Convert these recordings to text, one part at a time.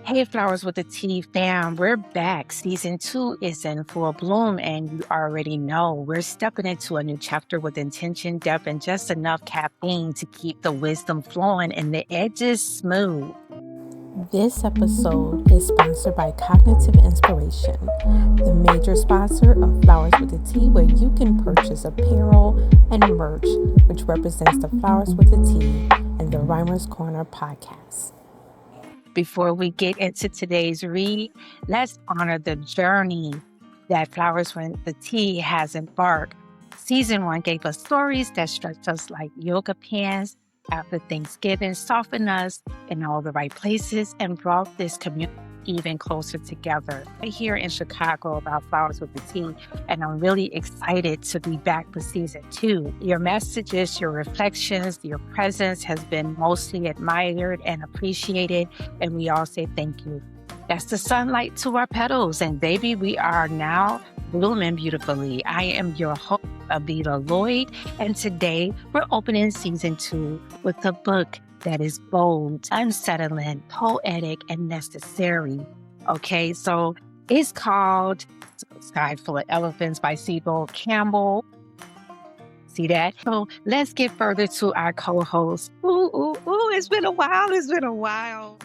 Hey, Flowers with the Tea fam, we're back. Season 2 is in full bloom, and you already know we're stepping into a new chapter with intention, depth, and just enough caffeine to keep the wisdom flowing and the edges smooth. This episode is sponsored by Cognitive Inspiration, the major sponsor of Flowers with the Tea, where you can purchase apparel and merch, which represents the Flowers with the Tea and the Rhymer's Corner podcast. Before we get into today's read, let's honor the journey that Flowers with the Tea has embarked. Season 1 gave us stories that stretched us like yoga pants after Thanksgiving, softened us in all the right places, and brought this community even closer together. Right here in Chicago about Flowers with the Tea, and I'm really excited to be back for Season 2. Your messages, your reflections, your presence has been mostly admired and appreciated, and we all say thank you. That's the sunlight to our petals, and baby, we are now blooming beautifully. I am your host, Abyla Lloyd, and today we're opening Season 2 with a book that is bold, unsettling, poetic, and necessary. Okay, so it's called Sky Full of Elephants by Cebo Campbell. See that? So let's get further to our co-host. Ooh, it's been a while. It's been a while.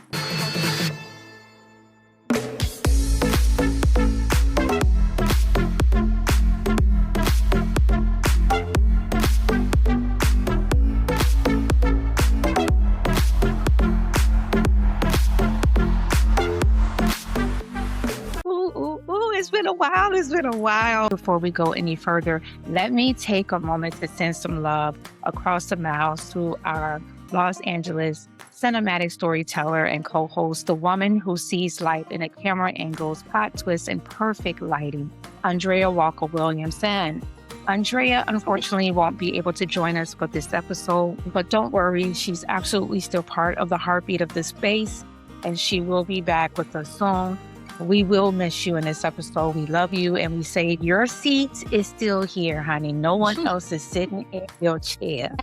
Before we go any further, let me take a moment to send some love across the miles to our Los Angeles cinematic storyteller and co-host, the woman who sees life in a camera angles, plot twists, and perfect lighting, Andrea Walker Williamson. Andrea, unfortunately, won't be able to join us for this episode, but don't worry, she's absolutely still part of the heartbeat of this space, and she will be back with us soon. We will miss you in this episode. We love you, and we say your seat is still here, honey. No one else is sitting in your chair.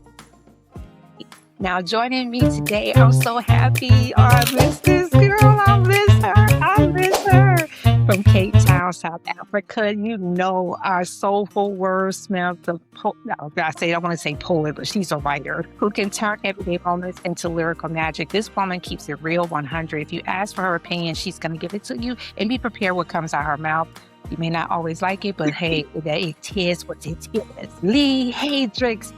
Now, joining me today, I'm so happy. Oh, I miss this girl. I miss her. From Cape Town, South Africa. You know, our soulful wordsmith, I want to say poet, but she's a writer who can turn everyday moments into lyrical magic. This woman keeps it real 100. If you ask for her opinion, she's going to give it to you, and be prepared what comes out her mouth. You may not always like it, but hey, it is what it is. Lleigh, Haydricks.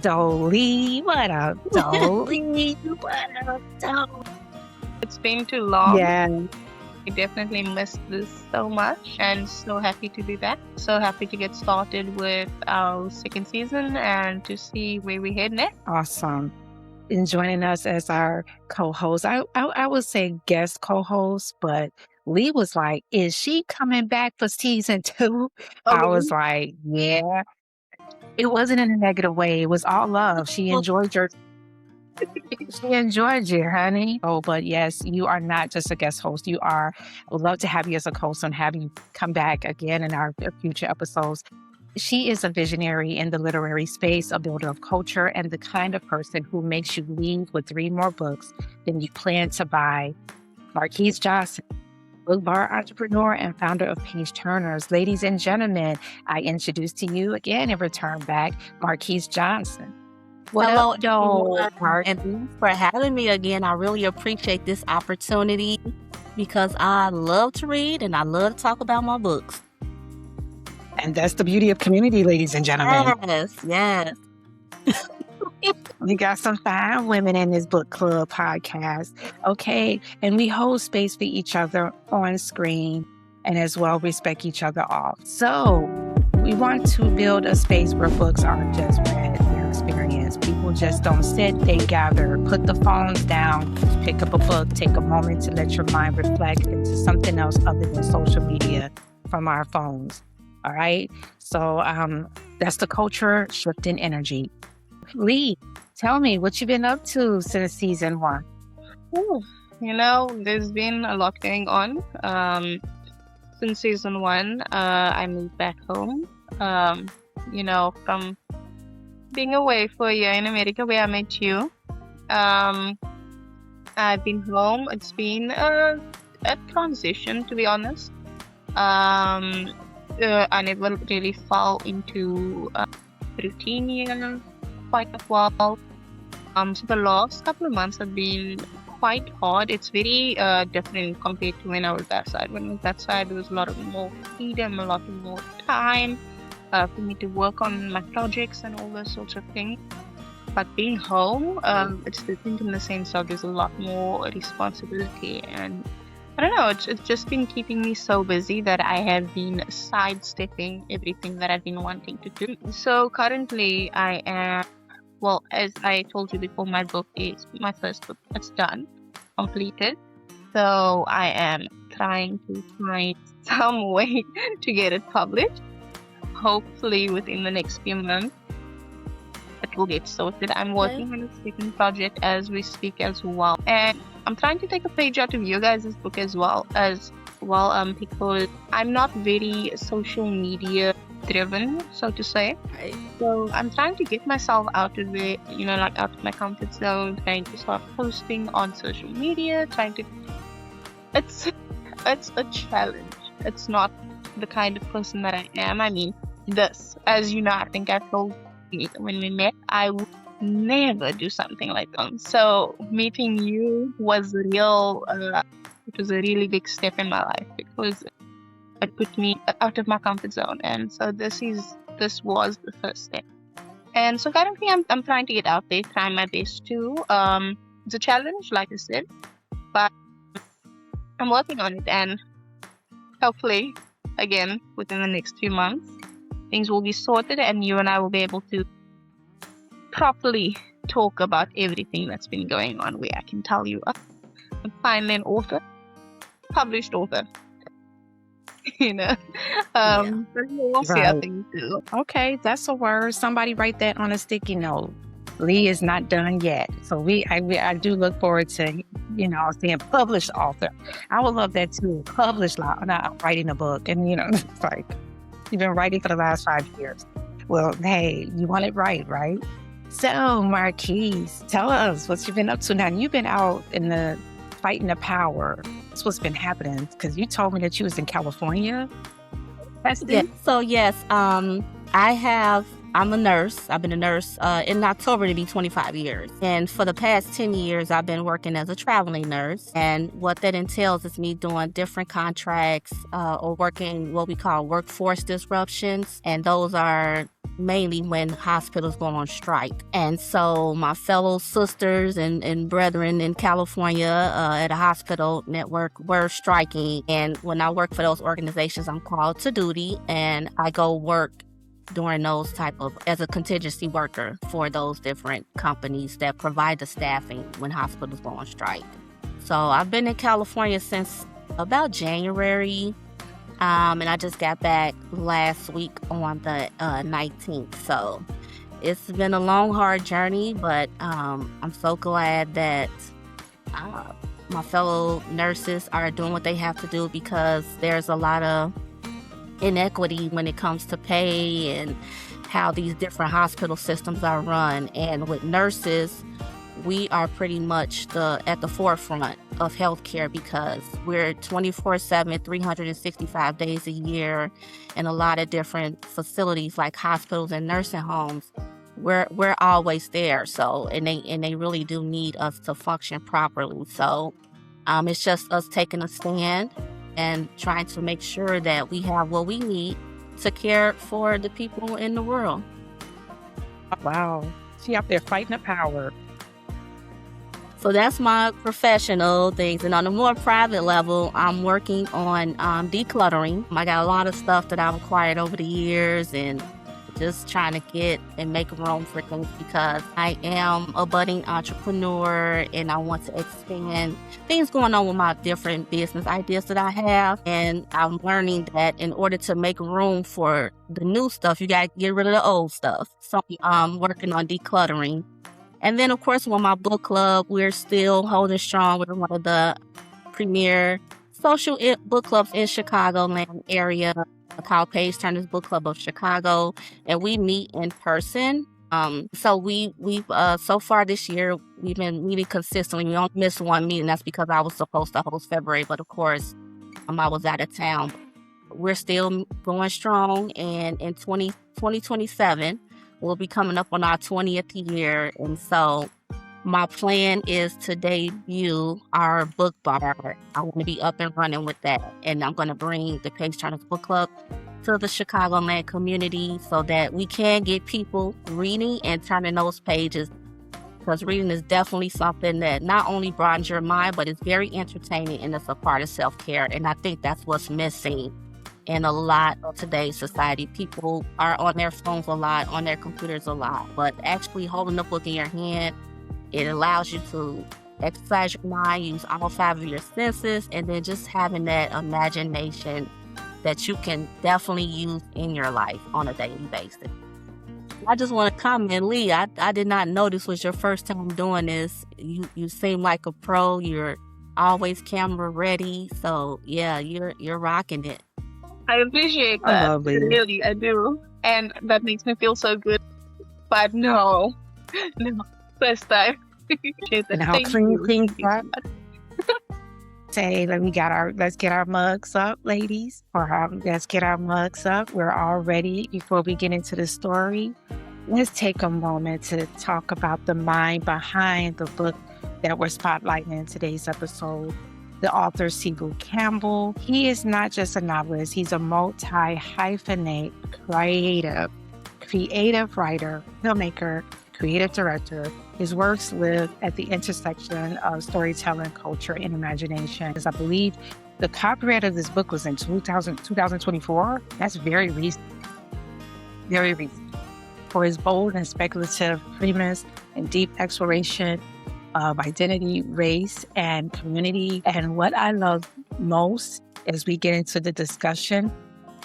Dolly, what up, Dolly? What up, Dolly? It's been too long. Yeah. I definitely missed this so much, and so happy to be back. So happy to get started with our second season and to see where we head next. Awesome. And joining us as our co-host, I would say guest co-host, but Lleigh was like, is she coming back for Season 2? I was like, yeah. It wasn't in a negative way. It was all love. She enjoyed you, honey. Oh, but yes, you are not just a guest host. You are. I would love to have you as a host and have you come back again in our future episodes. She is a visionary in the literary space, a builder of culture, and the kind of person who makes you leave with 3 more books than you plan to buy. Markizh Johnson, book bar entrepreneur and founder of Page Turners. Ladies and gentlemen, I introduce to you again and return back Markizh Johnson. Hello, and thanks for having me again. I really appreciate this opportunity because I love to read and I love to talk about my books. And that's the beauty of community, ladies and gentlemen. Yes. We got some fine women in this book club podcast. Okay. And we hold space for each other on screen and as well respect each other off. So we want to build a space where books aren't just read, they're experienced. People just don't sit, they gather, put the phones down, pick up a book, take a moment to let your mind reflect into something else other than social media from our phones. All right. So that's the culture shifting energy. Lleigh, tell me what you've been up to since Season 1. There's been a lot going on. Since Season 1, I moved back home. From being away for a year in America where I met you. I've been home. It's been a transition, to be honest. I never really fell into routine here quite a while. So the last couple of months have been quite hard. It's very different compared to when I was that side. When I was that side, there was a lot of more freedom, a lot more time for me to work on my projects and all those sorts of things. But being home, it's different in the sense of there's a lot more responsibility, and I don't know, it's just been keeping me so busy that I have been sidestepping everything that I've been wanting to do. So currently I am, well, as I told you before, my first book. It's done, completed. So I am trying to find some way to get it published. Hopefully within the next few months it will get sorted. I'm working on a second project as we speak as well. And I'm trying to take a page out of you guys' book as well, because I'm not very social media driven, so to say. Right. So I'm trying to get myself out of it, like out of my comfort zone, trying to start posting on social media, it's a challenge. It's not the kind of person that I am. I mean, as you know, I think I told you when we met, I would never do something like that. So meeting you was it was a really big step in my life, because it put me out of my comfort zone, and so this was the first step. And so currently I'm trying to get out there, trying my best to. It's a challenge, like I said, but I'm working on it, and hopefully, again, within the next few months, things will be sorted, and you and I will be able to properly talk about everything that's been going on, where I can tell you I'm finally an author, published author. But we'll see how things do. Okay, that's a word. Somebody write that on a sticky note. Lleigh is not done yet. So I do look forward to, seeing published author. I would love that too. Published, not writing a book. And, it's like, you've been writing for the last 5 years. Well, hey, you want it right? So, Markizh, tell us what you've been up to now. You've been out in the fighting the power. That's what's been happening, because you told me that you was in California. Yeah. So yes, I'm a nurse. I've been a nurse in October to be 25 years. And for the past 10 years, I've been working as a traveling nurse. And what that entails is me doing different contracts or working what we call workforce disruptions. And those are mainly when hospitals go on strike. And so my fellow sisters and brethren in California at a hospital network were striking. And when I work for those organizations, I'm called to duty, and I go work during those as a contingency worker for those different companies that provide the staffing when hospitals go on strike. So I've been in California since about January, and I just got back last week on the 19th. So it's been a long, hard journey, but I'm so glad that my fellow nurses are doing what they have to do, because there's a lot of inequity when it comes to pay and how these different hospital systems are run. And with nurses, we are pretty much at the forefront of healthcare, because we're 24/7, 365 days a year in a lot of different facilities like hospitals and nursing homes. We're always there. So and they really do need us to function properly. So it's just us taking a stand and trying to make sure that we have what we need to care for the people in the world. Wow. She out there fighting the power. So that's my professional things. And on a more private level, I'm working on decluttering. I got a lot of stuff that I've acquired over the years, and just trying to get and make room for things, because I am a budding entrepreneur and I want to expand things going on with my different business ideas that I have. And I'm learning that in order to make room for the new stuff, you got to get rid of the old stuff. So I'm working on decluttering. And then, of course, with my book club, we're still holding strong. We're one of the premier social book clubs in Chicagoland area, called Page Turner's Book Club of Chicago, and we meet in person So we've so far this year we've been meeting consistently. We only missed one meeting. That's because I was supposed to host February, but of course, I was out of town. We're still going strong, and in 2027, we'll be coming up on our 20th year. And so my plan is to debut our book bar. I want to be up and running with that. And I'm going to bring the Page Turners Book Club to the Chicagoland community so that we can get people reading and turning those pages. Because reading is definitely something that not only broadens your mind, but it's very entertaining and it's a part of self-care. And I think that's what's missing in a lot of today's society. People are on their phones a lot, on their computers a lot, but actually holding a book in your hand, it allows you to exercise your mind, use all 5 of your senses, and then just having that imagination that you can definitely use in your life on a daily basis. I just want to comment, Lleigh, I did not know this was your first time doing this. You seem like a pro. You're always camera ready. So yeah, you're rocking it. I appreciate that. Really, I do. And that makes me feel so good. But no, first time. And how clean things are. Say, let's get our mugs up, ladies. Let's get our mugs up. We're all ready. Before we get into the story, let's take a moment to talk about the mind behind the book that we're spotlighting in today's episode. The author, Cebo Campbell. He is not just a novelist. He's a multi-hyphenate creative writer, filmmaker, creative director. His works live at the intersection of storytelling, culture, and imagination. As I believe the copyright of this book was in 2024. That's very recent. Very recent. For his bold and speculative premise and deep exploration of identity, race, and community. And what I love most as we get into the discussion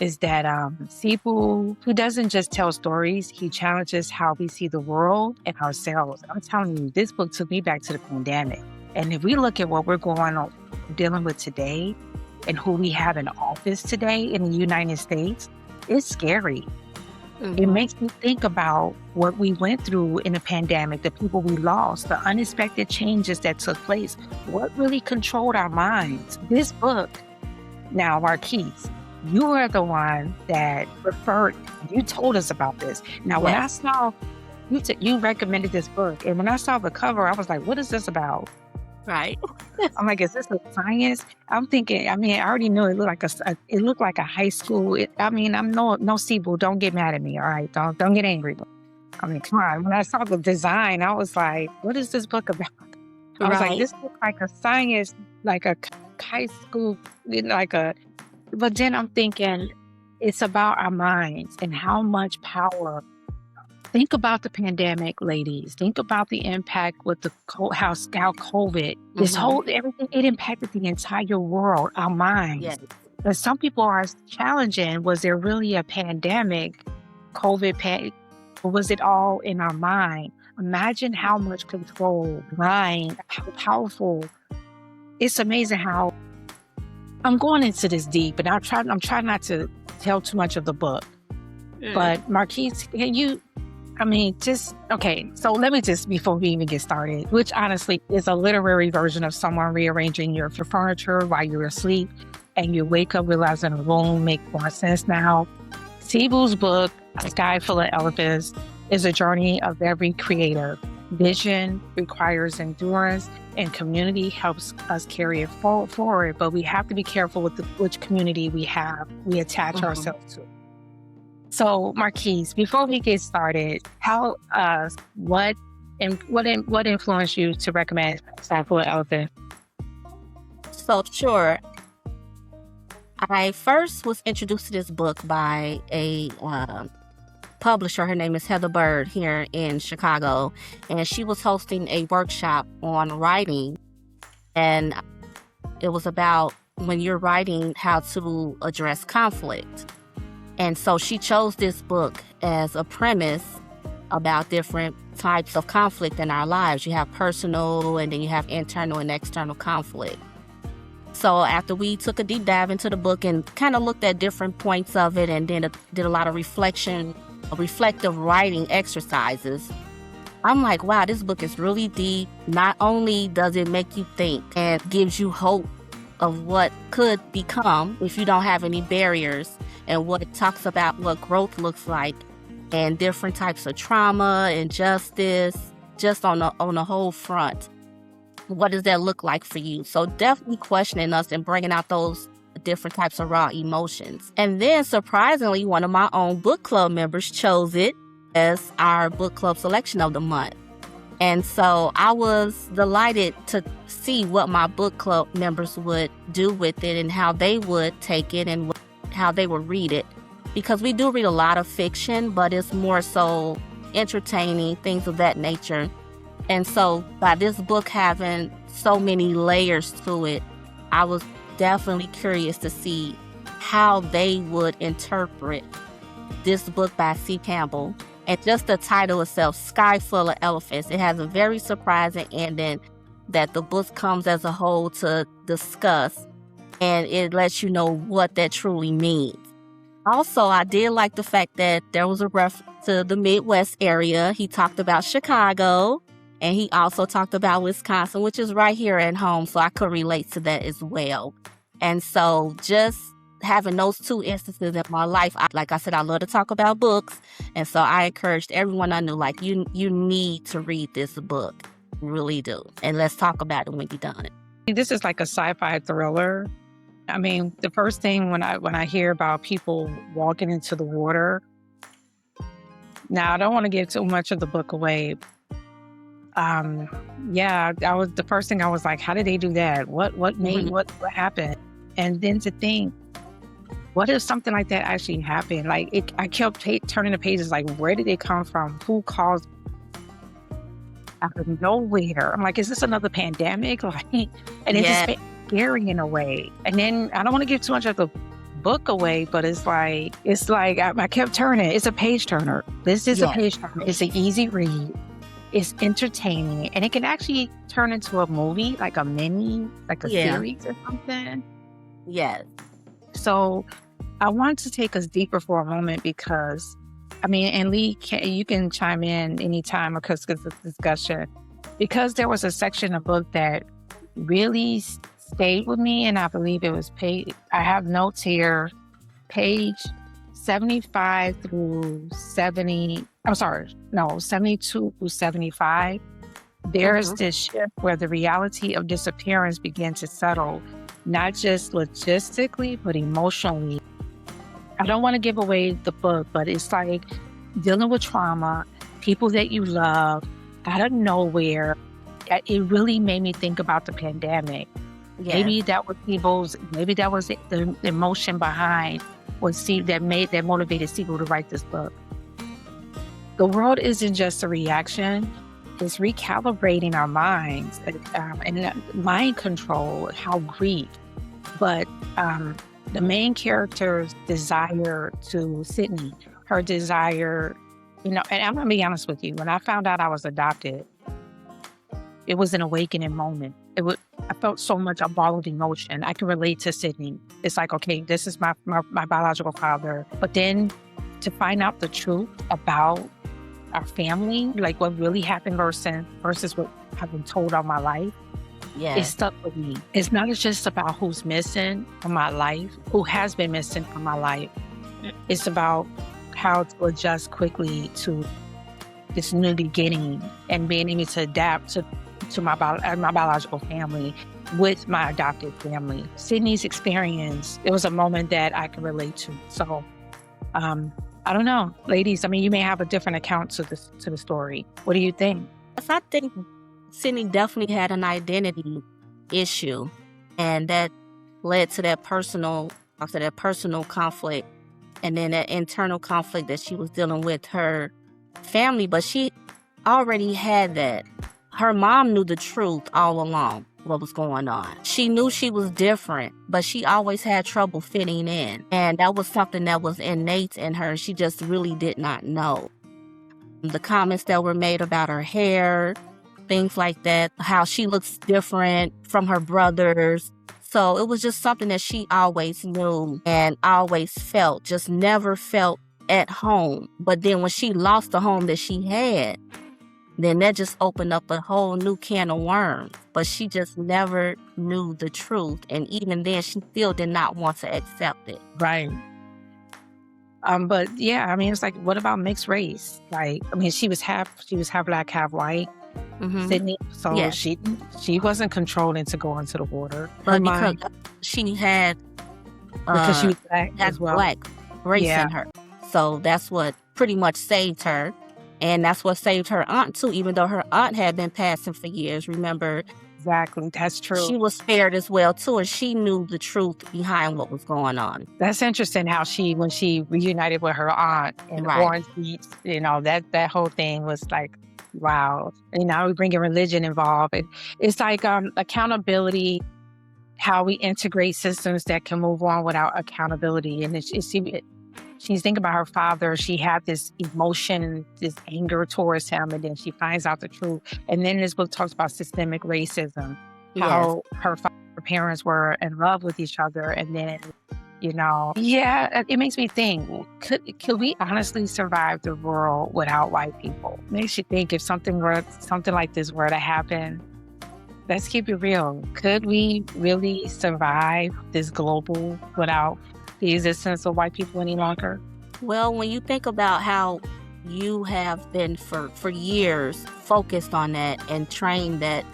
is that Cebo, who doesn't just tell stories, he challenges how we see the world and ourselves. I'm telling you, this book took me back to the pandemic. And if we look at what we're dealing with today and who we have in office today in the United States, it's scary. Mm-hmm. It makes me think about what we went through in the pandemic, the people we lost, the unexpected changes that took place. What really controlled our minds? This book, now, Markizh, you were the one that you told us about this. Now, when I saw, you recommended this book, and when I saw the cover, I was like, what is this about? Right. I'm like, is this a science? I'm thinking, I already knew it looked like a high school. I'm no Cebo, don't get mad at me, all right? Don't get angry. Come on. When I saw the design, I was like, what is this book about? I was like, this looks like a science, like a high school, but then I'm thinking it's about our minds and how much power. Think about the pandemic, ladies. Think about the impact with how COVID, this whole, everything, it impacted the entire world, our minds. Yes. But some people are challenging, was there really a pandemic, COVID, or was it all in our mind? Imagine how much control, mind, how powerful. It's amazing how I'm going into this deep, and I'm trying not to tell too much of the book. But Markizh, can you, so let me just, before we even get started, which honestly is a literary version of someone rearranging your furniture while you're asleep, and you wake up realizing the room makes more sense now. Cebo's book, A Sky Full of Elephants, is a journey of every creator. Vision requires endurance, and community helps us carry it forward. But we have to be careful with which community we attach ourselves to. So, Markizh, before we get started, what influenced you to recommend Sky Full of Elephants? So, sure. I first was introduced to this book by a publisher. Her name is Heather Bird here in Chicago, and she was hosting a workshop on writing, and it was about when you're writing, how to address conflict. And so she chose this book as a premise about different types of conflict in our lives. You have personal, and then you have internal and external conflict. So after we took a deep dive into the book and kind of looked at different points of it, and then did a lot of reflection reflective writing exercises, I'm like, wow, this book is really deep. Not only does it make you think and gives you hope of what could become if you don't have any barriers, and what it talks about what growth looks like and different types of trauma, injustice, just on the whole front. What does that look like for you? So definitely questioning us and bringing out those different types of raw emotions. And then surprisingly, one of my own book club members chose it as our book club selection of the month. And so I was delighted to see what my book club members would do with it and how they would take it and how they would read it. Because we do read a lot of fiction, but it's more so entertaining, things of that nature. And so by this book having so many layers to it, I was definitely curious to see how they would interpret this book by Cebo Campbell. And just the title itself, Sky Full of Elephants, it has a very surprising ending that the book comes as a whole to discuss, and it lets you know what that truly means. Also, I did like the fact that there was a reference to the Midwest area. He talked about Chicago, and he also talked about Wisconsin, which is right here at home, so I could relate to that as well. And so just having those two instances in my life, like I said, I love to talk about books. And so I encouraged everyone I knew, like, you need to read this book. You really do. And let's talk about it when you're done. This is like a sci-fi thriller. I mean, the first thing when I hear about people walking into the water, now I don't want to give too much of the book away. The first thing I was like, how did they do that? What happened? And then to think, what if something like that actually happened? Like, I kept turning the pages, like, where did they come from? Who caused out of nowhere? I'm like, is this another pandemic? Like, and it's just scary in a way. And then I don't want to give too much of the book away, but it's like I kept turning. It's a page turner. This is a page turner. It's an easy read. It's entertaining, and it can actually turn into a movie, like a series or something. Yes. So I want to take us deeper for a moment because, I mean, and Lleigh, you can chime in anytime because it's a discussion. Because there was a section of book that really stayed with me, and I believe it was I have notes here, page 75 through 70. 72 through 75. There's this shift where the reality of disappearance began to settle, not just logistically, but emotionally. I don't want to give away the book, but it's like dealing with trauma, people that you love, out of nowhere. It really made me think about the pandemic. Yes. Maybe that was the emotion behind that motivated Cebo to write this book. The world isn't just a reaction. It's recalibrating our minds and mind control, how grief. But the main character's desire to Sydney, her desire, and I'm going to be honest with you, when I found out I was adopted, it was an awakening moment. I felt so much a ball of emotion. I can relate to Sydney. It's like, okay, this is my biological father. But then to find out the truth about our family, like what really happened versus what I've been told all my life, it stuck with me. It's not just about who's missing from my life, who has been missing from my life. It's about how to adjust quickly to this new beginning and being able to adapt to my biological family with my adopted family. Sydney's experience, it was a moment that I can relate to. So, I don't know, ladies. I mean, you may have a different account to the story. What do you think? I think Sydney definitely had an identity issue, and that led to that personal conflict, and then that internal conflict that she was dealing with her family. But she already had that. Her mom knew the truth all along, what was going on. She knew she was different, but she always had trouble fitting in. And that was something that was innate in her. She just really did not know. The comments that were made about her hair, things like that, how she looks different from her brothers. So it was just something that she always knew and always felt, just never felt at home. But then when she lost the home that she had, then that just opened up a whole new can of worms. But she just never knew the truth. And even then, she still did not want to accept it. Right. But yeah, I mean, it's like, what about mixed race? Like, I mean, she was half black, half white. Mhm. Sydney, so Yes. she wasn't controlled into going to the water. But because she had Because she was black that as well. black race Yeah. in her. So that's what pretty much saved her. And that's what saved her aunt too, even though her aunt had been passing for years. Remember, Exactly, that's true. she was spared as well too, and she knew the truth behind what was going on. That's interesting how when she reunited with her aunt in Right. Orange Beach, you know, that whole thing was like, wow. And now we bring in religion involved. It's like accountability, how we integrate systems that can move on without accountability. And she's thinking about her father. She had this emotion, this anger towards him, and then she finds out the truth. And then this book talks about systemic racism, how her parents were in love with each other. And then, you know, yeah, it makes me think, could we honestly survive the world without white people? Makes you think, if something like this were to happen, let's keep it real. Could we really survive this global without the existence of white people any longer? Well, when you think about how you have been for years focused on that and trained that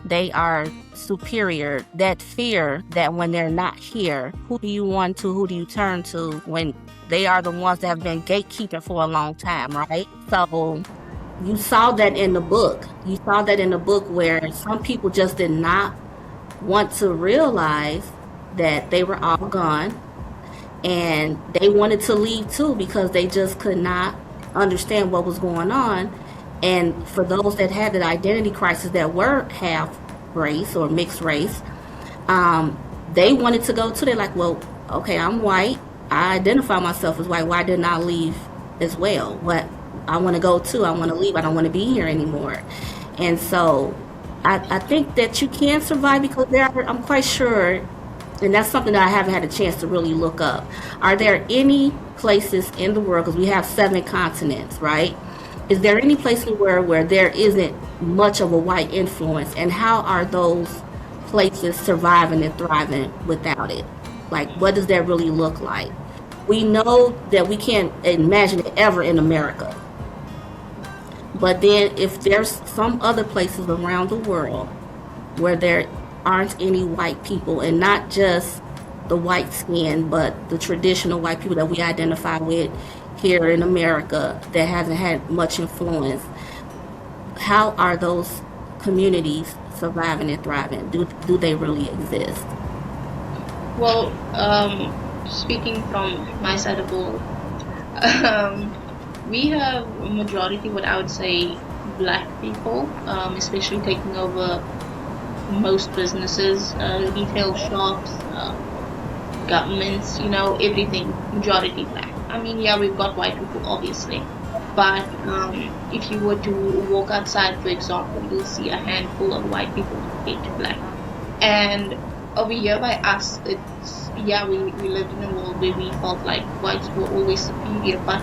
they are superior, that fear that when they're not here, who do you turn to when they are the ones that have been gatekeeping for a long time, right? So you saw that in the book. You saw that in the book where some people just did not want to realize that they were all gone. And they wanted to leave too because they just could not understand what was going on. And for those that had that identity crisis that were half race or mixed race, they wanted to go too. They're like, well, okay, I'm white. I identify myself as white. Why didn't I leave as well? What I want to go too. I want to leave. I don't want to be here anymore. And so I think that you can survive because I'm quite sure, and that's something that I haven't had a chance to really look up. Are there any places in the world, because we have 7 continents, right? Is there any places where there isn't much of a white influence, and how are those places surviving and thriving without it? Like, what does that really look like? We know that we can't imagine it ever in America. But then if there's some other places around the world where there aren't any white people, and not just the white skin, but the traditional white people that we identify with here in America that hasn't had much influence, how are those communities surviving and thriving? Do they really exist? Well, speaking from my side of the world, we have a majority, what I would say, black people, especially taking over most businesses, retail shops, governments, everything, majority black. I mean, yeah, we've got white people, obviously. But if you were to walk outside, for example, you'll see a handful of white people compared to black. And over here by us, we lived in a world where we felt like whites were always superior. But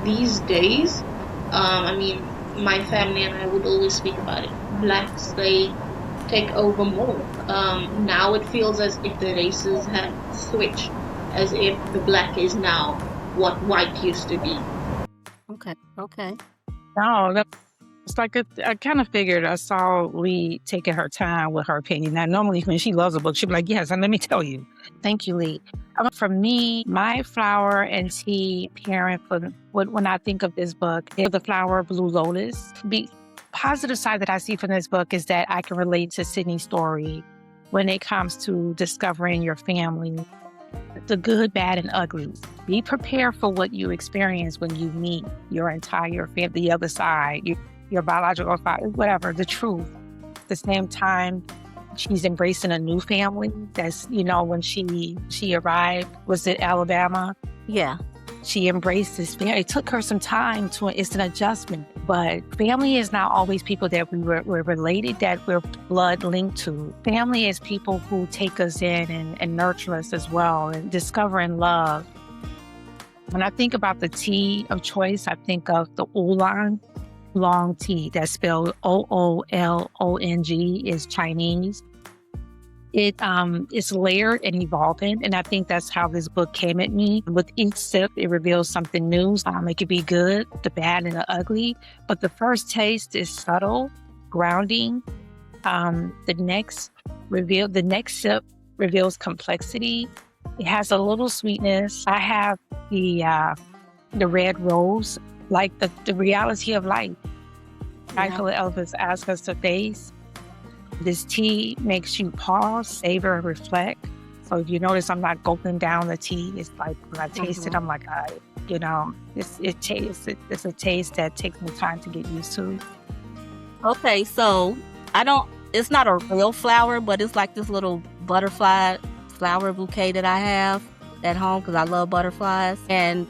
these days, I mean, my family and I would always speak about it. Blacks, they take over more. Now it feels as if the races have switched, as if the black is now what white used to be. Okay. No, it's like I kind of figured. I saw Lleigh taking her time with her opinion. Now, normally when she loves a book, she'd be like, yes, and let me tell you. Thank you, Lleigh. For me, my flower and tea pairing when I think of this book is the flower Blue Lotus. The positive side that I see from this book is that I can relate to Sydney's story when it comes to discovering your family, the good, bad, and ugly. Be prepared for what you experience when you meet your entire family, the other side, your biological father, whatever, the truth. At the same time, she's embracing a new family. That's, when she arrived, was it Alabama? Yeah. She embraced this family. It took her some time it's an adjustment. But family is not always people that we're related, that we're blood linked to. Family is people who take us in and nurture us as well, and discovering love. When I think about the tea of choice, I think of the oolong long tea. That's spelled Oolong, is Chinese. It's layered and evolving, and I think that's how this book came at me. With each sip, it reveals something new. It could be good, the bad, and the ugly, but the first taste is subtle, grounding. The next sip reveals complexity. It has a little sweetness. I have the red rose, like the reality of life. Michael Elvis asks us to face. This tea makes you pause, savor, and reflect. So if you notice, I'm not gulping down the tea. It's like when I taste it, I'm like, it's a taste that takes me time to get used to. Okay, so it's not a real flower, but it's like this little butterfly flower bouquet that I have at home because I love butterflies. And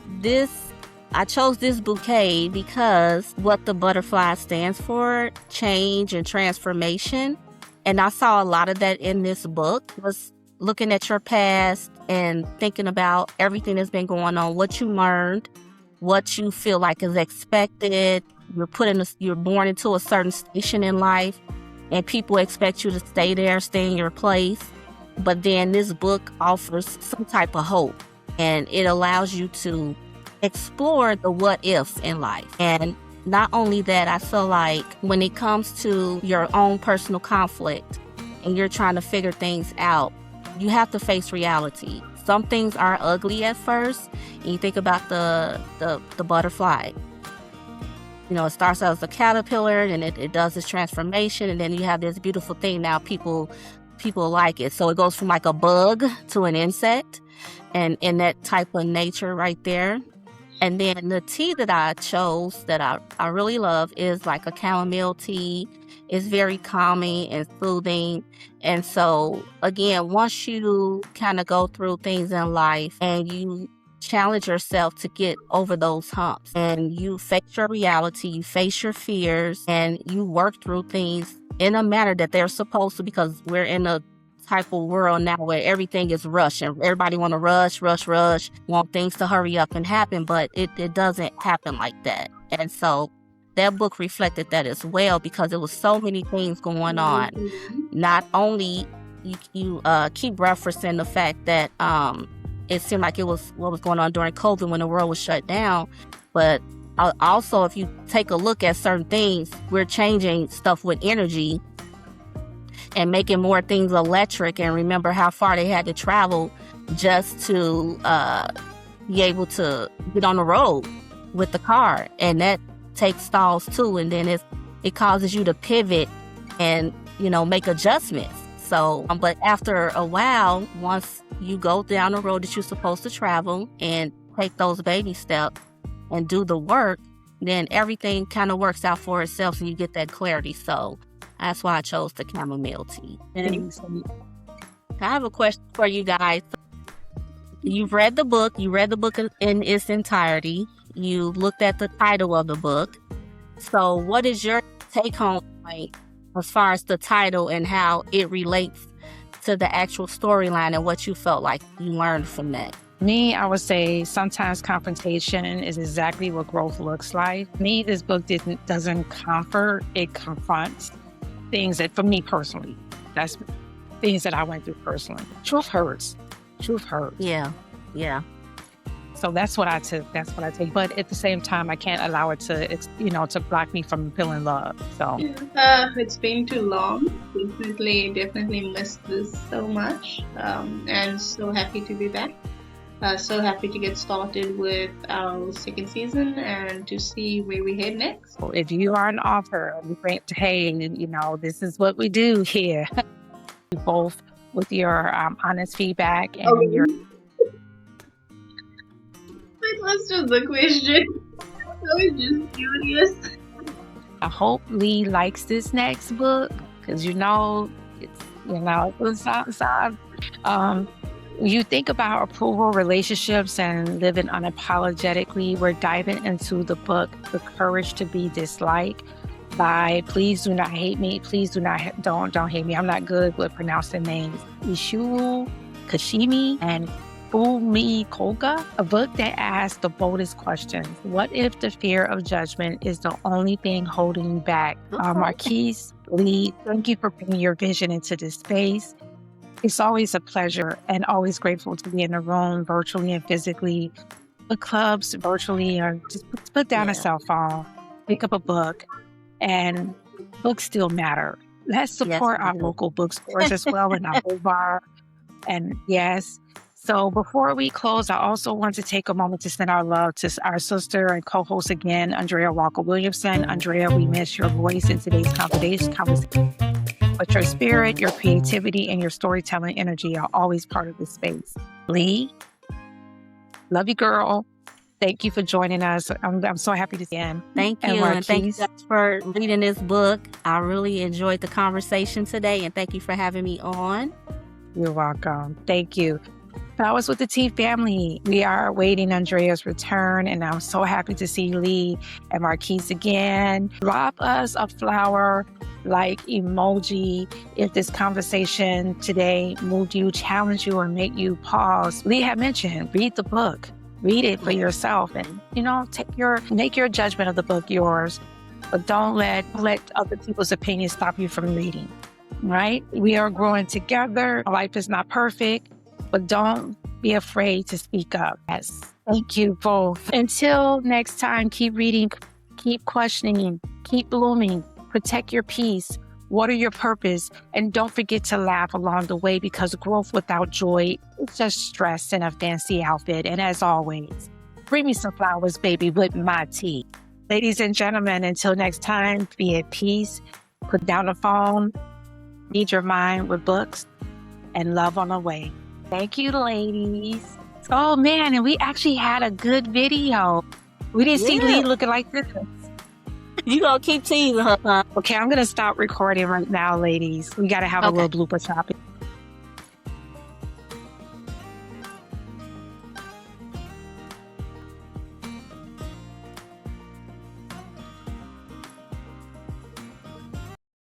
I chose this bouquet because what the butterfly stands for, change and transformation. And I saw a lot of that in this book. Was looking at your past and thinking about everything that's been going on, what you learned, what you feel like is expected. You're born into a certain station in life, and people expect you to stay there, stay in your place. But then this book offers some type of hope, and it allows you to explore the what ifs in life. And not only that, I feel like when it comes to your own personal conflict and you're trying to figure things out, you have to face reality. Some things are ugly at first, and you think about the butterfly. It starts out as a caterpillar, and it does this transformation, and then you have this beautiful thing. Now people like it. So it goes from like a bug to an insect, and in that type of nature right there. And then the tea that I chose that I really love is like a chamomile tea. It's very calming and soothing. And so, again, once you kind of go through things in life and you challenge yourself to get over those humps and you face your reality, you face your fears, and you work through things in a manner that they're supposed to, because we're in a type of world now where everything is rush and everybody want to rush, want things to hurry up and happen, but it doesn't happen like that. And so that book reflected that as well, because there was so many things going on. Not only you keep referencing the fact that it seemed like it was what was going on during COVID when the world was shut down, but also if you take a look at certain things, we're changing stuff with energy and making more things electric. And remember how far they had to travel just to be able to get on the road with the car. And that takes stalls too. And then it causes you to pivot and, make adjustments. So, but after a while, once you go down the road that you're supposed to travel and take those baby steps and do the work, then everything kind of works out for itself and you get that clarity. So that's why I chose the chamomile tea. And I have a question for you guys. You've read the book. You read the book in its entirety. You looked at the title of the book. So what is your take-home point as far as the title and how it relates to the actual storyline and what you felt like you learned from that? Me, I would say sometimes confrontation is exactly what growth looks like. Me, this book doesn't comfort, it confronts things that, for me personally, that's things that I went through personally. Truth hurts. Yeah. So that's what I take. But at the same time, I can't allow it to block me from feeling love. So it's been too long. Definitely missed this so much. And so happy to be back. So happy to get started with our second season and to see where we head next. If you are an author, hey, this is what we do here. Both with your honest feedback and your... That was just the question. I was just curious. I hope Lleigh likes this next book because you think about approval, relationships, and living unapologetically. We're diving into the book, The Courage to Be Disliked by, please do not hate me. Please don't hate me. I'm not good with pronouncing names. Ishuru Kashimi and Umi Kolga, a book that asks the boldest questions. What if the fear of judgment is the only thing holding you back? Markizh, Lleigh, thank you for bringing your vision into this space. It's always a pleasure and always grateful to be in the room virtually and physically. Book clubs virtually, or just put down a cell phone, pick up a book, and books still matter. Let's support our local bookstores as well in our bar. And yes. So before we close, I also want to take a moment to send our love to our sister and co-host again, Andrea Walker-Williamson. Andrea, we miss your voice in today's conversation. But your spirit, your creativity, and your storytelling energy are always part of this space. Lleigh, love you, girl. Thank you for joining us. I'm so happy to see you. Thank you. And thank you guys for reading this book. I really enjoyed the conversation today, and thank you for having me on. You're welcome. Thank you. Flowers with the Tea family. We are awaiting Andrea's return, and I'm so happy to see Lleigh and Markizh again. Drop us a flower like emoji if this conversation today moved you, challenged you, or made you pause. Lleigh had mentioned, read the book. Read it for yourself, and make your judgment of the book yours. But don't let other people's opinions stop you from reading. Right? We are growing together. Life is not perfect, but don't be afraid to speak up. Yes. Thank you both. Until next time, keep reading, keep questioning, keep blooming, protect your peace, water your purpose, and don't forget to laugh along the way, because growth without joy is just stress in a fancy outfit. And as always, bring me some flowers, baby, with my tea. Ladies and gentlemen, until next time, be at peace, put down the phone, feed your mind with books, and love on the way. Thank you, ladies. Oh, man, and we actually had a good video. We didn't see Lleigh looking like this. You gonna keep teasing her, huh? Okay, I'm going to stop recording right now, ladies. We got to have a little blooper topic.